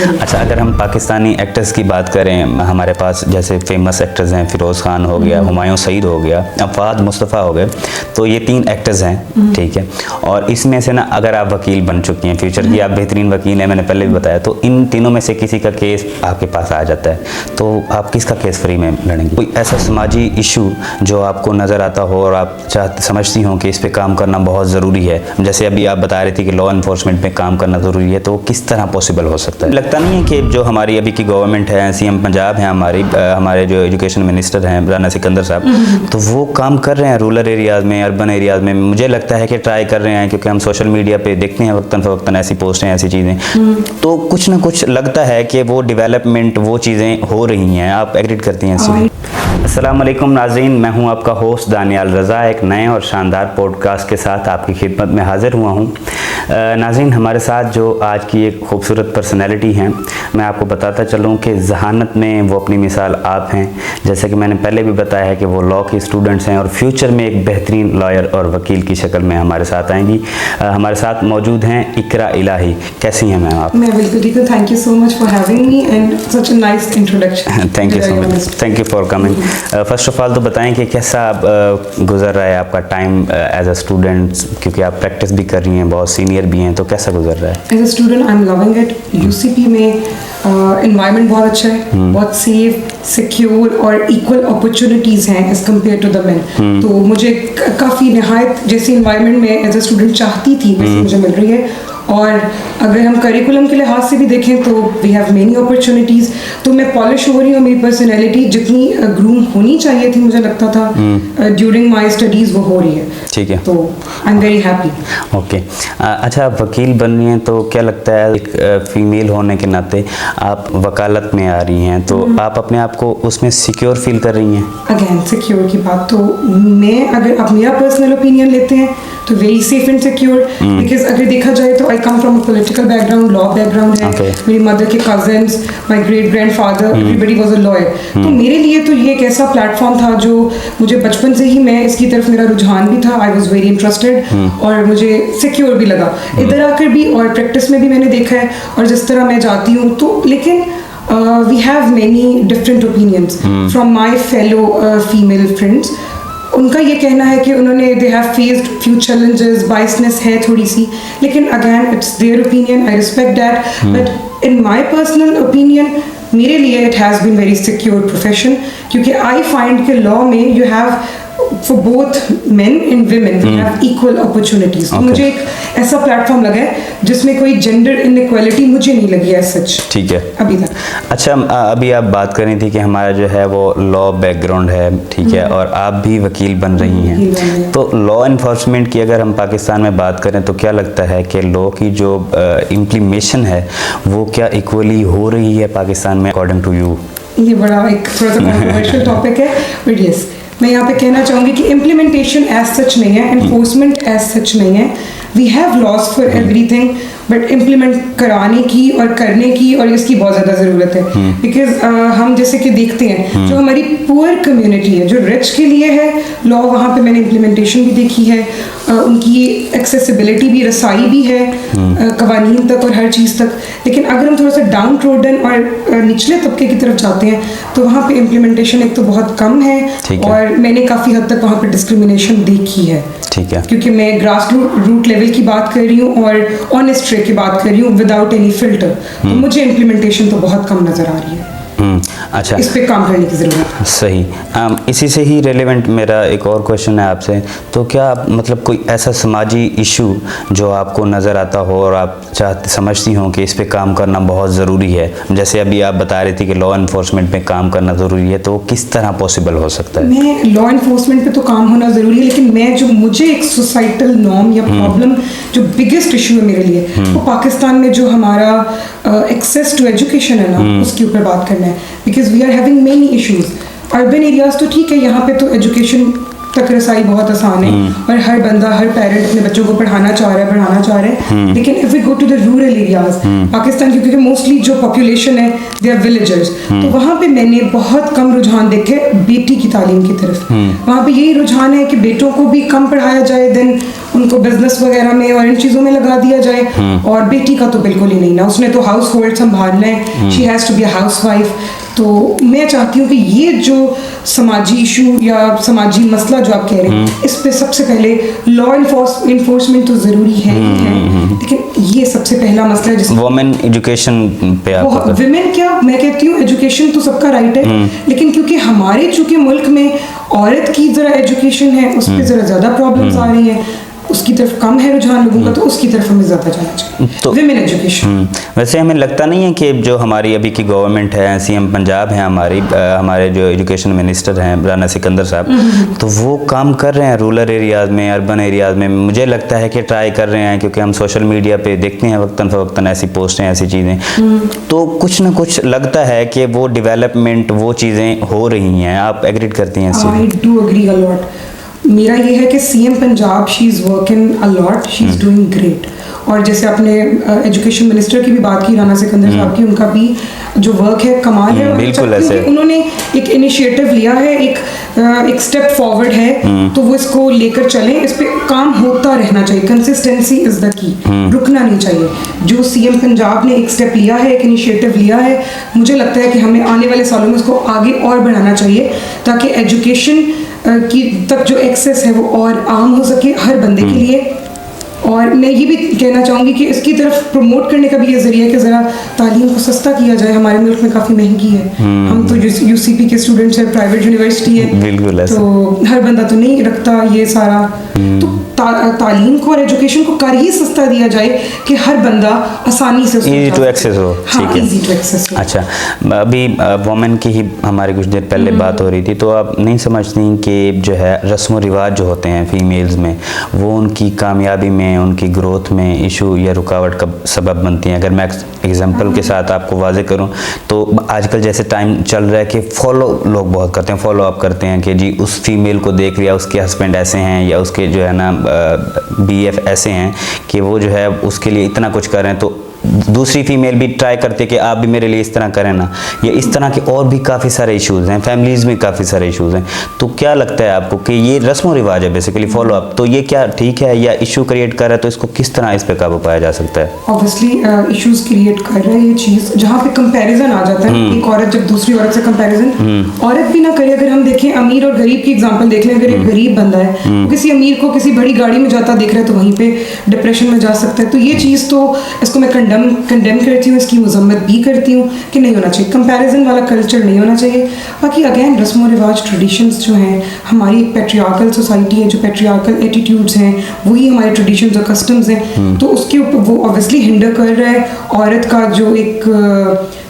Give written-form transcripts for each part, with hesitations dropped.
अच्छा, अगर हम पाकिस्तानी एक्टर्स की बात करें, हमारे पास जैसे फेमस एक्टर्स हैं, फिरोज़ खान हो गया, हुमायूं सईद हो गया, फहद मुस्तफ़ा हो गए, तो ये 3 एक्टर्स हैं, ठीक है। और इसमें से ना अगर आप वकील बन चुकी हैं, फ्यूचर की आप बेहतरीन वकील हैं, मैंने पहले भी बताया, तो इन तीनों में से किसी का केस आपके पास आ जाता है, तो आप किसका केस फ्री में लड़ेंगे? कोई ऐसा समाजी इशू जो आपको नज़र आता हो और आप समझती हो कि इस पर काम करना बहुत ज़रूरी है, जैसे अभी आप बता रही थी कि लॉ इन्फोर्समेंट में काम करना ज़रूरी है, तो किस तरह पॉसिबल हो सकता है? लगता नहीं है कि जो हमारी अभी की गवर्नमेंट है, सीएम पंजाब है हमारे जो एजुकेशन मिनिस्टर हैं राना सिकंदर साहब, तो वो काम कर रहे हैं रूरल एरियाज़ में, अर्बन एरियाज़ में, मुझे लगता है कि ट्राई कर रहे हैं, क्योंकि हम सोशल मीडिया पे देखते हैं वक्तन फ़वक्तन ऐसी पोस्टें, ऐसी चीज़ें, तो कुछ ना कुछ लगता है कि वो डेवलपमेंट, वो चीज़ें हो रही हैं। आप एग्रीड करती हैं इससे? अस्सलाम वालेकुम नाज़रीन, मैं हूं आपका होस्ट दानियाल रज़ा, एक नए और शानदार पॉडकास्ट के साथ आपकी खिदमत में हाज़िर हुआ हूं। नाज़रीन, हमारे साथ जो आज की एक खूबसूरत पर्सनैलिटी हैं, मैं आपको बताता चलूं कि ज़हानत में वो अपनी मिसाल आप हैं। जैसे कि मैंने पहले भी बताया है कि वो लॉ की स्टूडेंट्स हैं और फ्यूचर में एक बेहतरीन लॉयर और वकील की शक्ल में हमारे साथ आएंगी। हमारे साथ मौजूद हैं इकरा इलाही। कैसी हैं मैम आप? मैं बिल्कुल ठीक हूँ। Thank you so much for having me and such a nice introduction. Thank you so much, thank you for coming. First of all तो बताएं कि कैसा गुजर रहा है आपका टाइम एज अ स्टूडेंट, क्योंकि आप प्रैक्टिस भी कर रही हैं, बहुत सीनियर भी हैं, तो कैसा गुजर रहा है? As a student I am loving it. UCP में एनवायरनमेंट बहुत अच्छा है, बहुत सेफ, सिक्योर और इक्वल अपॉर्चुनिटीज़ हैं as compared to the men. तो मुझे काफ़ी नहायत जैसी एनवायरनमेंट में एज अ स्टूडेंट चाहती थी वैसे मुझे मिल रही है। और अगर हम करिकुलम के लिहाज से भी देखें तो वी हैव मेनी अपॉर्चुनिटीज़। तो मैं पॉलिश हो रही हूँ, मेरी पर्सनैलिटी जितनी ग्रूम होनी चाहिए थी मुझे लगता था ड्यूरिंग माई स्टडीज़ वो हो रही है। ठीक है, तो I am very happy. Okay. अच्छा, आप वकील बन रही हैं, तो क्या लगता है एक फ़ीमेल होने के नाते आप वकालत में आ रही हैं, तो आप अपने आप को उसमें सिक्योर फील कर रही हैं? अगेन सिक्योर की बात, तो मैं अगर आप मेरा पर्सनल ओपिनियन लेते हैं तो very safe and secure. Because अगर देखा जाए तो I come from a political background, law background है। मेरी मदर के cousins, my great grandfather, everybody was a lawyer. तो मेरे लिए तो ये एक ऐसा प्लेटफॉर्म था जो मुझे बचपन से ही, मैं इसकी तरफ मेरा रुझान भी था, आई वाज वेरी इंटरेस्टेड और मुझे सिक्योर भी लगा। इधर आकर भी और प्रैक्टिस में भी मैंने देखा है और जिस तरह मैं जाती हूँ तो, लेकिन we have many different opinions from my fellow female friends. उनका ये कहना है कि उन्होंने they have faced few challenges, biasness है थोड़ी सी, लेकिन again it's their opinion, I respect that. But in my personal opinion मेरे लिए it has been very secure profession, क्योंकि आई फाइंड के लॉ में you have for both men and women we have equal opportunities। तो मुझे एक ऐसा platform लगा है जिसमें कोई जेंडर इनइक्वालिटी मुझे नहीं लगी है सच। ठीक है, अभी तक। अच्छा, अभी आप बात कर रही थी कि हमारा जो है वो लॉ बैकग्राउंड है, ठीक है, और आप भी वकील बन रही हैं, तो लॉ इन्फोर्समेंट की अगर हम पाकिस्तान में बात करें तो क्या लगता है कि लॉ की जो इम्प्लीमेशन है वो क्या इक्वली हो रही है पाकिस्तान में अकॉर्डिंग टू यू? ये बड़ा एक थोड़ा सा कॉन्ट्रोवर्शियल टॉपिक है, बट यस मैं यहाँ पे कहना चाहूँगी कि इम्प्लीमेंटेशन एज सच नहीं है, एनफोर्समेंट एज सच नहीं है। We have laws for everything, but implement कराने की और करने की और इसकी बहुत ज़्यादा ज़रूरत है। बिकॉज हम जैसे कि देखते हैं जो हमारी पुअर कम्युनिटी है, जो रिच के लिए है लॉ, वहाँ पे मैंने इम्प्लीमेंटेशन भी देखी है, उनकी एक्सेसिबिलिटी भी, रसाई भी है कवानीन तक और हर चीज़ तक। लेकिन अगर हम थोड़ा सा डाउन ट्रोडन और निचले तबके की तरफ जाते हैं तो वहाँ पे इम्प्लीमेंटेशन एक तो बहुत कम है और मैंने काफ़ी हद तक वहाँ पे डिस्क्रिमिनेशन देखी है। ठीक है, क्योंकि मैं ग्रास रूट लेवल की बात कर रही हूँ और ऑनेस्ट वे की बात कर रही हूँ विदाउट एनी फिल्टर, तो मुझे इम्प्लीमेंटेशन तो बहुत कम नज़र आ रही है। अच्छा, इस पे काम करने की ज़रूरत है। सही। इसी से ही रेलेवेंट मेरा एक और क्वेश्चन है आपसे, तो क्या मतलब कोई ऐसा समाजी इशू जो आपको नज़र आता हो और आप समझती हो कि इस पे काम करना बहुत ज़रूरी है, जैसे अभी आप बता रही थी कि लॉ इन्फोर्समेंट पे काम करना ज़रूरी है, तो किस तरह पॉसिबल हो सकता है? मैं लॉ इन्फोर्समेंट पे तो काम होना ज़रूरी है, लेकिन मैं जो मुझे एक सोसाइटल नॉर्म या प्रॉब्लम जो बिगेस्ट इशू है मेरे लिए, वो पाकिस्तान में जो हमारा एक्सेस टू एजुकेशन है ना, उसके ऊपर बात करना है। Because we are having many issues. Urban areas तो ठीक है, यहाँ पे तो एजुकेशन तक रसाई बहुत आसान है और हर बंदा, हर पेरेंट अपने बच्चों को पढ़ाना चाह रहा है। लेकिन if we go to the rural areas Pakistan की, क्योंकि मोस्टली जो पॉपुलेशन है दे आर विलेजर्स, तो वहाँ पे मैंने बहुत कम रुझान देखे बेटी की तालीम की तरफ। वहाँ पे यही रुझान है कि बेटों को भी कम पढ़ाया जाए, देन उनको बिजनेस वगैरह में और इन चीज़ों में लगा दिया जाए, और बेटी का तो बिल्कुल ही नहीं ना, उसने तो हाउस होल्ड संभालना है, she has to be a housewife. तो मैं चाहती हूँ कि ये जो समाजी इशू या समाजी मसला जो आप कह रहे हैं, इस पे सबसे पहले लॉ इन्फोर्समेंट तो ज़रूरी है ही है, लेकिन ये सबसे पहला मसला है जिस वुमेन एजुकेशन पे आप विमेन क्या, मैं कहती हूँ एजुकेशन तो सबका राइट है, लेकिन क्योंकि हमारे चूँकि मुल्क में औरत की ज़रा एजुकेशन है, उस पर ज़रा ज़्यादा प्रॉब्लम्स आ रही हैं, उसकी तरफ कम है रुझान लोगों का, तो उसकी तरफ हमें ज़्यादा जाना चाहिए। तो विमेन एजुकेशन वैसे हमें लगता नहीं है कि जो हमारी अभी की गवर्नमेंट है, सीएम पंजाब है हमारे जो एजुकेशन मिनिस्टर हैं राना सिकंदर साहब, तो वो काम कर रहे हैं रूरल एरियाज़ में, अर्बन एरियाज़ में। मुझे लगता है कि ट्राई कर रहे हैं, क्योंकि हम सोशल मीडिया पे देखते हैं वक्तन फ़वक्तन ऐसी पोस्टें, ऐसी चीज़ें, तो कुछ ना कुछ लगता है कि वो डेवलपमेंट, वो चीज़ें हो रही हैं। आप एग्री करती हैं? I do agree a lot. मेरा ये है कि CM Punjab, she is working a lot, she is doing great. और जैसे आपने एजुकेशन मिनिस्टर की भी बात की, राना सिकंदर साहब की, उनका भी जो वर्क है कमाल है। बिल्कुल ऐसे उन्होंने एक इनिशिएटिव लिया है, एक स्टेप फॉरवर्ड है, तो वो इसको लेकर चलें, इस पे काम होता रहना चाहिए। कंसिस्टेंसी इज़ द की, रुकना नहीं चाहिए। जो सीएम पंजाब ने एक स्टेप लिया है, एक इनिशिएटिव लिया है, मुझे लगता है कि हमें आने वाले सालों में उसको आगे और बढ़ाना चाहिए, ताकि एजुकेशन की तक जो एक्सेस है वो और आम हो सके हर बंदे के लिए। और मैं ये भी कहना चाहूँगी कि इसकी तरफ प्रमोट करने का भी ये ज़रिया है कि ज़रा तालीम को सस्ता किया जाए। हमारे मुल्क में काफ़ी महंगी है, हम तो यूसीपी के स्टूडेंट्स हैं, प्राइवेट यूनिवर्सिटी है, बिल्कुल ऐसा। तो हर बंदा तो नहीं रखता ये सारा, तो तालीम को और एजुकेशन को कर ही सस्ता दिया जाए कि हर बंदा आसानी से इजी टू एक्सेस हो। ठीक है, इजी टू एक्सेस हो। अच्छा, अभी वुमेन की ही हमारी कुछ देर पहले बात हो रही थी, तो आप नहीं समझती कि जो है रस्म व रिवाज जो होते हैं फीमेल्स में, वो उनकी कामयाबी में, उनकी ग्रोथ में इशू या रुकावट का सबब बनती हैं? अगर मैं एग्जांपल के साथ आपको वाजे करूं, तो आजकल जैसे टाइम चल रहा है कि फॉलो लोग बहुत करते हैं, फॉलो अप करते हैं कि जी उस फीमेल को देख लिया, उसके हस्बैंड ऐसे हैं या उसके जो है ना बीएफ ऐसे हैं कि वो जो है उसके लिए इतना कुछ कर रहे हैं, तो दूसरी फीमेल भी ट्राई करती है कि आप भी मेरे लिए इस तरह करें ना। या इस तरह के और भी काफ़ी सारे इश्यूज़ हैं, फैमिलीज़ में काफ़ी सारे इश्यूज़ हैं। तो क्या लगता है आपको कि ये रस्म व रिवाज है बेसिकली फॉलो अप, तो ये क्या ठीक है या इशू क्रिएट कर रहा है? तो इसको किस तरह इस पे काबू पाया जा सकता है? ऑब्वियसली इश्यूज क्रिएट कर रहा है ये चीज़, जहाँ पे कंपैरिजन आ जाता है। एक औरत जब दूसरी औरत से कंपैरिजन औरत भी ना करे। अगर हम देखें अमीर और गरीब की एग्जांपल देख लें, अगर एक गरीब बंदा है वो किसी अमीर को किसी बड़ी गाड़ी में जाता देख रहा है, तो वहीं पे डिप्रेशन में जा सकता है। तो ये चीज़ तो इसको मैं कंडेम करती हूँ, इसकी मजम्मत भी करती हूँ कि नहीं होना चाहिए, कंपैरिजन वाला कल्चर नहीं होना चाहिए। बाकी अगेन रस्म व रिवाज ट्रेडिशंस जो हैं, हमारी एक पेट्रियार्कल सोसाइटी है, जो पेट्रियार्कल एटीट्यूड्स हैं वही हमारे ट्रेडिशंस और कस्टम्स हैं, तो उसके ऊपर वो ऑब्वियसली हिंडर कर रहा है औरत का जो एक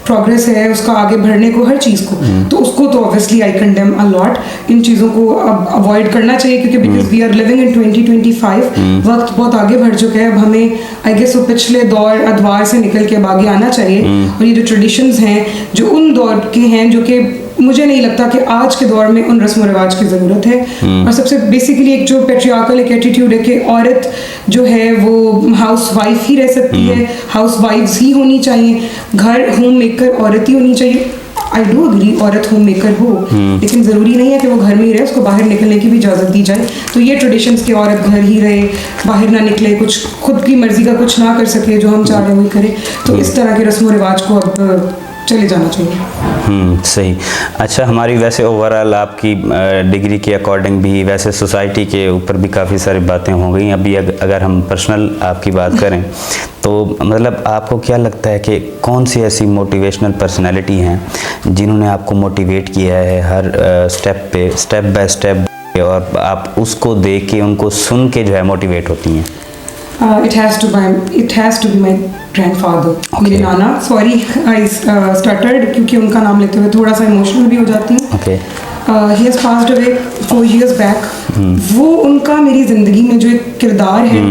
प्रोग्रेस है, उसका आगे बढ़ने को, हर चीज़ को। तो उसको तो obviously I condemn a lot. इन चीज़ों को अब अवॉइड करना चाहिए, क्योंकि because we are living in 2025, वक्त बहुत आगे बढ़ चुका है। अब हमें आई गेस वो पिछले दौर अदवार से निकल के अब आगे आना चाहिए। और ये जो ट्रेडिशंस हैं जो उन दौर के हैं, जो कि मुझे नहीं लगता कि आज के दौर में उन रस्म रिवाज की ज़रूरत है। और सबसे बेसिकली एक जो पेट्रियार्कल एक एटीट्यूड है कि औरत जो है वो हाउस वाइफ ही रह सकती है, हाउस वाइफ्स ही होनी चाहिए, घर होम मेकर औरत ही होनी चाहिए। आई डू अग्री, औरत होम मेकर हो, लेकिन ज़रूरी नहीं है कि वो घर में ही रहे, उसको बाहर निकलने की भी इजाज़त दी जाए। तो ये ट्रेडिशंस की औरत घर ही रहे, बाहर ना निकले, कुछ खुद की मर्जी का कुछ ना कर सके, जो हम चाह रहे हैं वही करे, तो इस तरह के रस्म रिवाज को अब चले जाना चाहिए। सही। अच्छा, हमारी वैसे ओवरऑल आपकी डिग्री के अकॉर्डिंग भी वैसे सोसाइटी के ऊपर भी काफ़ी सारी बातें हो गई। अभी अगर हम पर्सनल आपकी बात करें, तो मतलब आपको क्या लगता है कि कौन सी ऐसी मोटिवेशनल पर्सनैलिटी हैं जिन्होंने आपको मोटिवेट किया है हर स्टेप बाय स्टेप, और आप उसको देख के, उनको सुन के जो है मोटिवेट होती हैं? It has to be my grandfather. मेरे नाना, सॉरी आई स्टटर्ड क्योंकि उनका नाम लेते हुए थोड़ा सा इमोशनल भी हो जाती हूँ। He has passed away 4 years back. वो उनका मेरी ज़िंदगी में जो एक किरदार है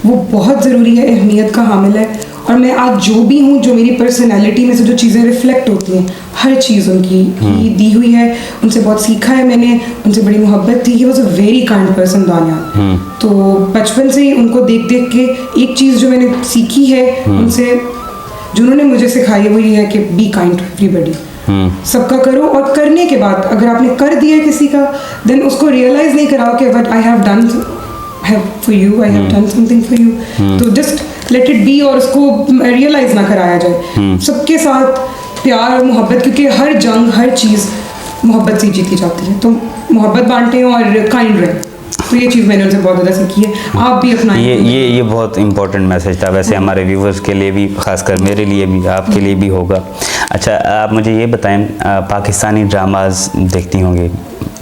वो बहुत ज़रूरी है, अहमियत का हामिल है। और मैं आज जो भी हूँ, जो मेरी पर्सनैलिटी में से जो चीज़ें रिफ्लेक्ट होती हैं, हर चीज़ उनकी ही दी हुई है। उनसे बहुत सीखा है मैंने, उनसे बड़ी मोहब्बत थी। He was a very kind person Daniyal. तो बचपन से ही उनको देख देख के एक चीज़ जो मैंने सीखी है उनसे, जो उन्होंने मुझे सिखाई है, वो ये है कि बी काइंड टू एवरीबॉडी। सबका करो, और करने के बाद अगर आपने कर दिया किसी का, देन उसको रियलाइज नहीं कराओ कि what I have done for you, I have done something for you. तो जस्ट लेट इट बी, और उसको रियलाइज ना कराया जाए। सबके साथ प्यार और मोहब्बत, क्योंकि हर जंग, हर चीज़ मोहब्बत से जीती जाती है। तो मोहब्बत बांटें और काइंड रहें। तो ये चीज़ मैंने उनसे बहुत ज़्यादा सीखी है। आप भी अपना ये बहुत इंपॉर्टेंट मैसेज था वैसे हमारे व्यूवर्स के लिए भी, खासकर मेरे लिए भी, आपके लिए भी होगा। अच्छा, आप मुझे ये बताएं, पाकिस्तानी ड्रामाज देखती होंगी?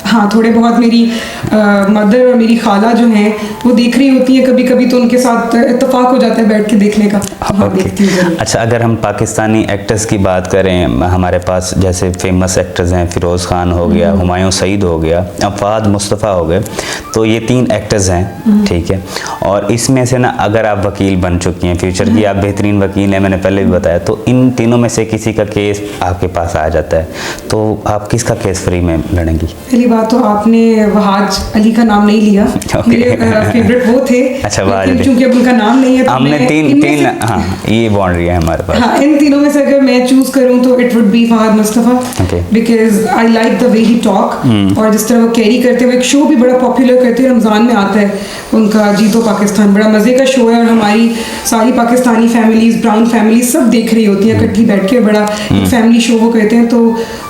हाँ, थोड़े बहुत। मेरी मदर और मेरी खाला जो हैं वो देख रही होती हैं कभी कभी, तो उनके साथ इत्तेफाक हो जाता है बैठ के देखने का। हाँ, देखती हूँ। अच्छा, अगर हम पाकिस्तानी एक्टर्स की बात करें, हमारे पास जैसे फेमस एक्टर्स हैं, फिरोज़ खान हो गया, हुमायूं सईद हो गया, फहद मुस्तफ़ा हो गए, तो ये 3 एक्टर्स हैं, ठीक है। और इसमें से ना, अगर आप वकील बन चुकी हैं, फ्यूचर की आप बेहतरीन वकील हैं, मैंने पहले भी बताया, तो इन तीनों में से किसी का केस आपके पास आ जाता है, तो आप किसका केस फ्री में लड़ेंगी? पहली बात तो आपने वहाज अली का नाम नहीं लिया। मेरे फेवरेट वो थे। अच्छा, वहाज अली, क्योंकि अब उनका नाम नहीं है तो हमने तीन हाँ, ये बाउंड्री है हमारे पास। हाँ, इन तीनों में से अगर मैं चूज करूं तो it would be Fahad Mustafa, because I like the way he talk, और जिस तरह वो कैरी करते हैं। एक शो भी बड़ा पॉपुलर करते हैं, रमज़ान में आता है उनका, जीतो पाकिस्तान, बड़ा मज़े का शो है, और हमारी सारी पाकिस्तानी फैमिलीज, ब्राउन फैमिलीज सब देख रही होती हैं इकट्ठी बैठ के, बड़ा फैमिली शो वो कहते हैं। तो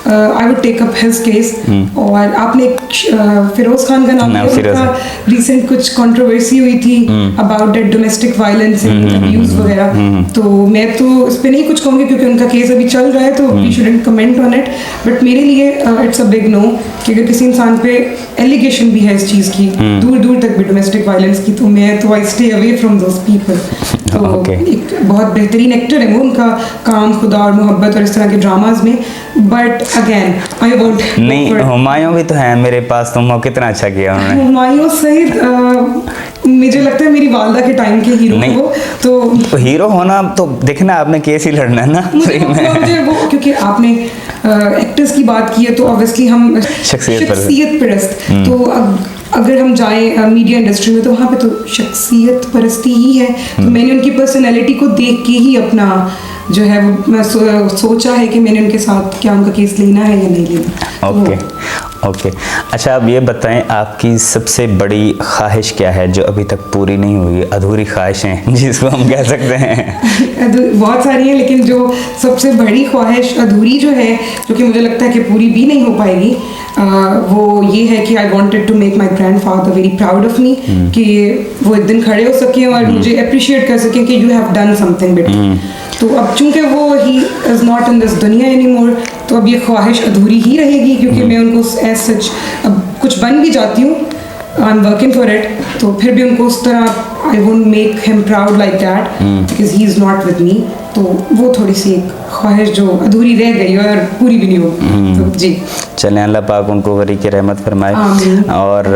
I would take up his case. और आपने फिरोज खान का नाम लिया, रिसेंट कुछ कंट्रोवर्सी हुई थी about that domestic violence and abuse वगैरह, तो मैं तो इस पे नहीं कुछ कहूँगी क्योंकि उनका केस अभी चल रहा है, तो we shouldn't comment on it. But मेरे लिए इट्स अ बिग नो कि अगर किसी इंसान पे एलिगेशन भी है इस चीज़ की, दूर दूर तक भी डोमेस्टिक वायलेंस की, तो मैं तो I stay away from those people. तो एक बहुत बेहतरीन एक्टर है वो, उनका काम खुदा और मोहब्बत और इस तरह के ड्रामाज में। बट अगेन आई वोंट नहीं, हुमायूं भी तो है मेरे पास, तुम कितना अच्छा किया उन्होंने। हुमायूं सहित मुझे लगता है मेरी वालदा के टाइम के हीरो वो। तो हीरो होना तो देखना, आपने केस ही लड़ना है ना। मुझे वो, क्योंकि आपने एक्टर्स की बात की है तो ऑब्वियसली हम शख्सियत परस्त, तो अगर हम जाएं मीडिया इंडस्ट्री में तो वहाँ पे तो शख्सियत परस्ती ही है। तो मैंने उनकी पर्सनैलिटी को देख के ही अपना जो है वो मैं सोचा है कि मैंने उनके साथ क्या उनका केस लेना है या नहीं लेना। ओके। अच्छा, अब ये बताएं, आपकी सबसे बड़ी ख्वाहिश क्या है जो अभी तक पूरी नहीं हुई, अधूरी ख्वाहिशें जिसको हम कह सकते हैं? बहुत सारी हैं, लेकिन जो सबसे बड़ी ख्वाहिश अधूरी जो है, जो कि मुझे लगता है कि पूरी भी नहीं हो पाएगी, वो ये है कि I wanted to make my grandfather very proud of me, कि वो एक दिन खड़े हो सकें और मुझे अप्रिशिएट कर सकें कि you have done something big. तो अब चूंकि वो he is not in this दुनिया एनी मोर, तो अब ये ख्वाहिश अधूरी ही रहेगी, क्योंकि मैं उनको एज सच अब कुछ बन भी जाती हूँ, I am working for it, तो फिर भी उनको उस तरह I won't make him proud like that because he is not with me. तो वो थोड़ी सी एक ख्वाहिश जो अधूरी रह गई और पूरी भी नहीं होगी। तो जी चलें, अल्लाह पाक उनको वरी की रहमत फरमाए। और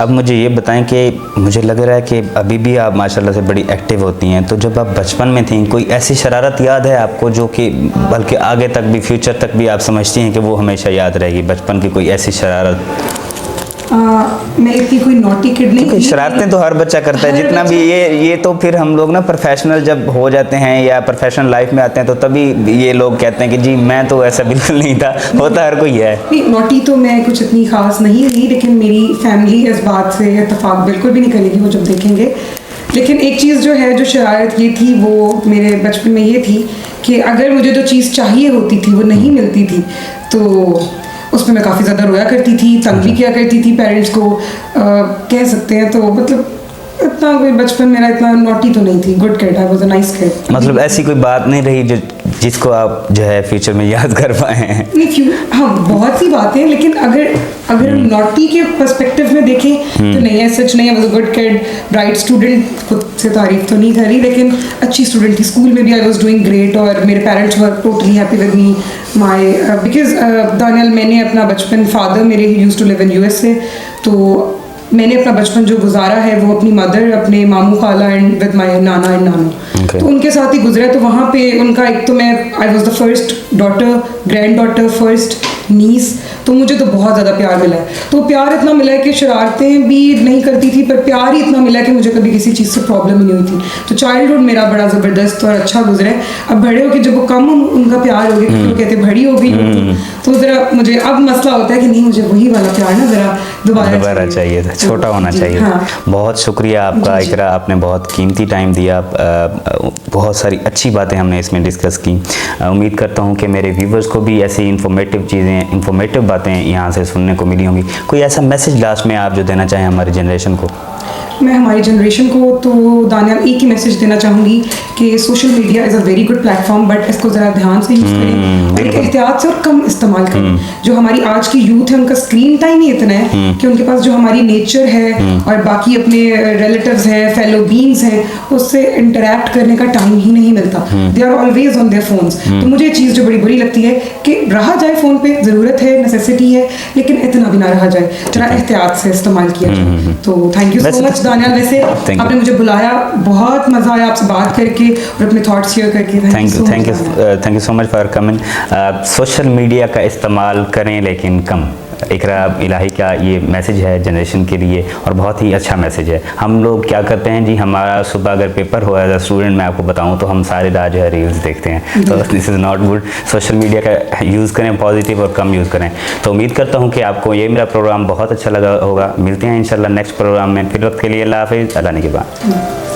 अब मुझे ये बताएं कि मुझे लग रहा है कि अभी भी आप माशाल्लाह से बड़ी एक्टिव होती हैं, तो जब आप बचपन में थीं, कोई ऐसी शरारत याद है आपको जो कि बल्कि आगे तक भी, फ्यूचर तक भी आप समझती हैं कि वो हमेशा याद रहेगी, बचपन की कोई ऐसी शरारत? मैं इतनी कोई नॉटी किड नहीं थी। शरारतें तो हर बच्चा करता है, जितना भी ये तो फिर हम लोग ना प्रोफेशनल जब हो जाते हैं या प्रोफेशनल लाइफ में आते हैं तो तभी ये लोग कहते हैं कि जी मैं तो ऐसा बिल्कुल नहीं था, होता हर कोई है। नहीं, नॉटी तो मैं कुछ इतनी खास नहीं रही, लेकिन मेरी फैमिली इस बात से इत्तेफाक बिल्कुल भी नहीं करेगी, वो जब देखेंगे। लेकिन एक चीज़ जो है, जो शरारत ये थी, वो मेरे बचपन में ये थी कि अगर मुझे जो चीज़ चाहिए होती थी वो नहीं मिलती थी, तो उसमें मैं काफ़ी ज़्यादा रोया करती थी, तंग भी किया करती थी पेरेंट्स को, कह सकते हैं। तो मतलब इतना कोई बचपन मेरा इतना नॉटी तो नहीं थी, good kid, I was a nice kid. मतलब ऐसी कोई बात नहीं रही जिसको आप जो है फ्यूचर में याद कर पाए हैं? नहीं, क्यों, हाँ बहुत सी बातें, लेकिन अगर नॉटी के पर्सपेक्टिव में देखें तो नहीं है, सच नहीं है। Was a good kid, bright student, खुद से तारीफ तो नहीं करी, लेकिन अच्छी स्टूडेंट थी। स्कूल में भी आई वाज डूइंग ग्रेट और मेरे parents were totally happy with me. My because Daniyal, मैंने अपना बचपन, फादर मेरे he used to live in USA, तो मैंने अपना बचपन जो गुजारा है वो अपनी मदर, अपने मामू खाला and with my Nana and नानू, तो उनके साथ ही गुजरा है। तो वहाँ पे उनका एक तो मैं I was the first daughter, granddaughter, first niece, तो मुझे तो बहुत ज़्यादा प्यार मिला है। तो प्यार इतना मिला है कि शरारतें भी नहीं करती थी, पर प्यार ही इतना मिला है कि मुझे कभी किसी चीज़ से प्रॉब्लम ही नहीं हुई थी। तो चाइल्डहुड मेरा बड़ा ज़बरदस्त और अच्छा गुजरा है। अब बड़े होकर जब वो कम उनका प्यार हो गया, तो कहते बड़ी हो गई, तो ज़रा मुझे अब मसला होता है कि नहीं, मुझे वही वाला प्यार ना ज़रा दोबारा चाहिए था, छोटा होना चाहिए। हाँ। बहुत शुक्रिया आपका इकरा, आपने बहुत कीमती टाइम दिया, बहुत सारी अच्छी बातें हमने इसमें डिस्कस की। उम्मीद करता हूँ कि मेरे व्यूवर्स को भी ऐसी इंफॉर्मेटिव चीज़ें, इंफॉर्मेटिव बातें यहाँ से सुनने को मिली होंगी। कोई ऐसा मैसेज लास्ट में आप जो देना चाहें हमारी जनरेशन को? मैं हमारी जनरेशन को तो दानियाल एक ही मैसेज देना चाहूँगी कि social media is a very good platform, but इसको ज़रा ध्यान से यूज़ करें और एक एहतियात से और कम इस्तेमाल करें। जो हमारी आज की यूथ है उनका स्क्रीन टाइम ही इतना है कि उनके पास जो हमारी नेचर है और बाकी अपने रिलेटिव्स हैं, फेलो बीइंग्स हैं, उससे इंटरेक्ट करने का टाइम ही नहीं मिलता। They are always on their phones. तो मुझे ये चीज़ जो बड़ी बुरी लगती है कि रहा जाए फ़ोन पे, ज़रूरत है, नेसेसिटी है, लेकिन इतना भी ना रहा जाए, जरा एहतियात से इस्तेमाल किया जाए। तो thank you so much Daniyal, वैसे आपने मुझे बुलाया, बहुत मजा आया आपसे बात करके और अपने थॉट्स शेयर करके। Thank you so much for coming. Social media का इस्तेमाल करें लेकिन कम। इकरा इलाही का ये मैसेज है जनरेशन के लिए और बहुत ही अच्छा मैसेज है। हम लोग क्या करते हैं जी, हमारा सुबह अगर पेपर हो एज अ स्टूडेंट मैं आपको बताऊं तो हम सारे रात जो है रील्स देखते हैं, तो this is not good. Social media का यूज़ करें पॉजिटिव और कम यूज़ करें। तो उम्मीद करता हूं कि आपको ये मेरा प्रोग्राम बहुत अच्छा लगा होगा। मिलते हैं इंशाल्लाह नेक्स्ट प्रोग्राम में, फिर वक्त के लिए अल्लाह हाफिज़, अल्लाह निगहबान।